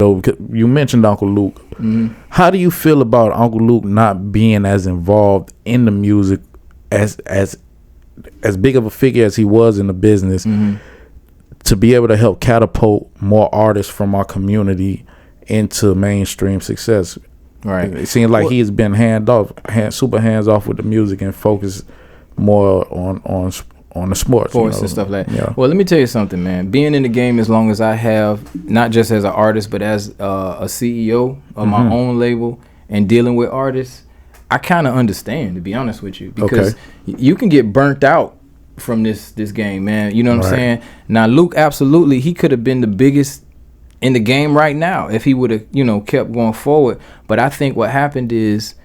So you mentioned Uncle Luke. Mm-hmm. How do you feel about Uncle Luke not being as involved in the music as big of a figure as he was in the business, to be able to help catapult more artists from our community into mainstream success? Right. It seems like he's been super hands off with the music and focused more on the sports and stuff like that. Yeah. Well, let me tell you something, man. Being in the game as long as I have, not just as an artist, but as a CEO of my own label and dealing with artists, I kind of understand, to be honest with you, because you can get burnt out from this game, man. You know what I'm saying? Now, Luke, absolutely, he could have been the biggest in the game right now if he would have, kept going forward. But I think what happened is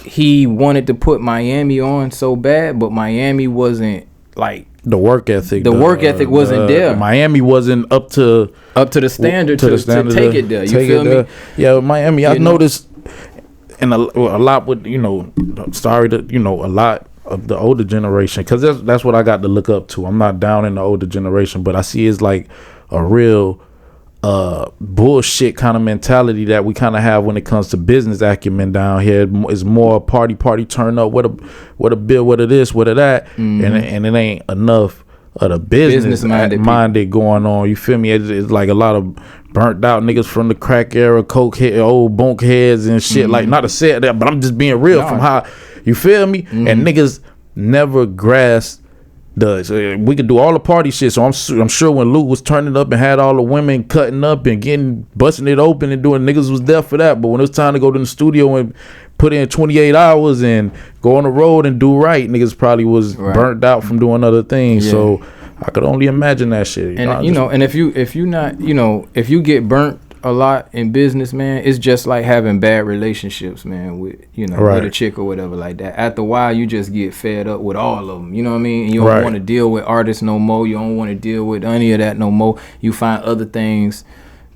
he wanted to put Miami on so bad, but Miami wasn't like the work ethic. The work ethic wasn't there. Miami wasn't up to the standard to take it there. You feel me? Yeah, Miami. I've noticed, and a lot with a lot of the older generation, because that's what I got to look up to. I'm not down in the older generation, but I see it's like a real bullshit kind of mentality that we kind of have when it comes to business acumen down here. It's more party turn up, what a bill, what it is, what it that, and it ain't enough of the business minded going on. You feel me? It's like a lot of burnt out niggas from the crack era, coke head, old bunk heads and shit. Like, not to say that, but I'm just being real from how you feel me. And niggas never grasp we could do all the party shit. So I'm sure when Luke was turning up and had all the women cutting up and busting it open and doing, niggas was there for that. But when it was time to go to the studio and put in 28 hours and go on the road and do right, niggas probably was burnt out from doing other things. So I could only imagine that shit. And if you get burnt a lot in business, man, it's just like having bad relationships, man, with with a chick or whatever like that. After a while, you just get fed up with all of them. You know what I mean? And you don't want to deal with artists no more. You don't want to deal with any of that no more. You find other things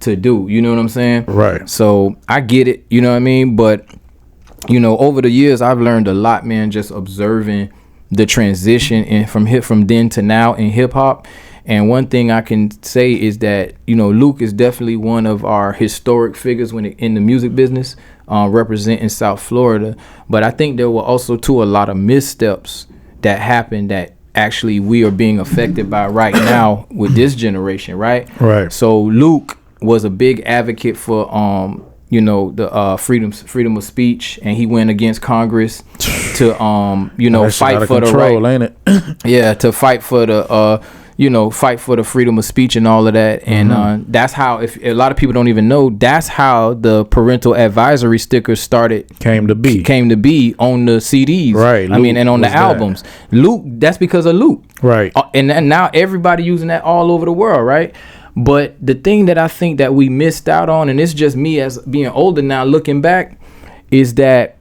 to do. You know what I'm saying? Right. So I get it. You know what I mean? But over the years, I've learned a lot, man, just observing the transition from then to now in hip hop. And one thing I can say is that, Luke is definitely one of our historic figures in the music business, representing South Florida. But I think there were also, a lot of missteps that happened that actually we are being affected by right now with this generation, right? Right. So Luke was a big advocate for, the freedom of speech, and he went against Congress to, fight for the right. Ain't it? Yeah, to fight for the fight for the freedom of speech and all of that. And that's how, if a lot of people don't even know, that's how the parental advisory stickers came to be on the CDs. Right. And on the albums. Luke, that's because of Luke. Right. And now everybody using that all over the world, right? But the thing that I think that we missed out on, and it's just me as being older now looking back, is that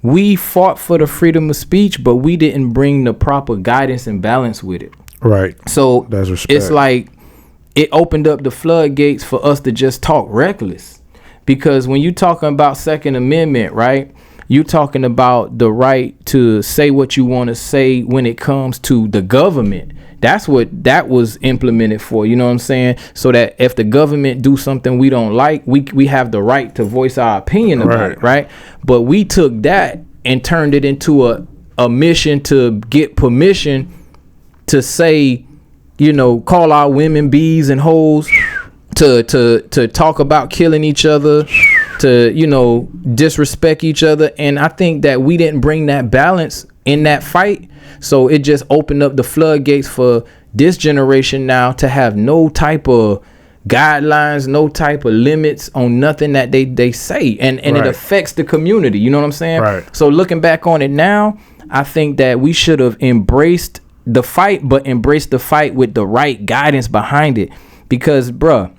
we fought for the freedom of speech, but we didn't bring the proper guidance and balance with it. Right. So it's like it opened up the floodgates for us to just talk reckless. Because when you're talking about Second Amendment, right, you're talking about the right to say what you want to say when it comes to the government. That's what that was implemented for, you know what I'm saying? So that if the government do something we don't like, we have the right to voice our opinion about it, right? But we took that and turned it into a mission to get permission to say, call our women bees and hoes, to talk about killing each other, to, disrespect each other. And I think that we didn't bring that balance in that fight. So it just opened up the floodgates for this generation now to have no type of guidelines, no type of limits on nothing that they say. And it affects the community. You know what I'm saying? Right. So looking back on it now, I think that we should have embraced the fight, but embrace the fight with the right guidance behind it. Because, bruh,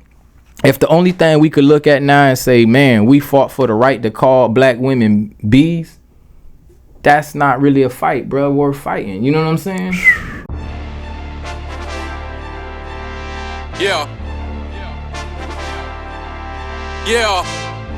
if the only thing we could look at now and say, man, we fought for the right to call black women bees, that's not really a fight, bruh, worth fighting. You know what I'm saying? Yeah.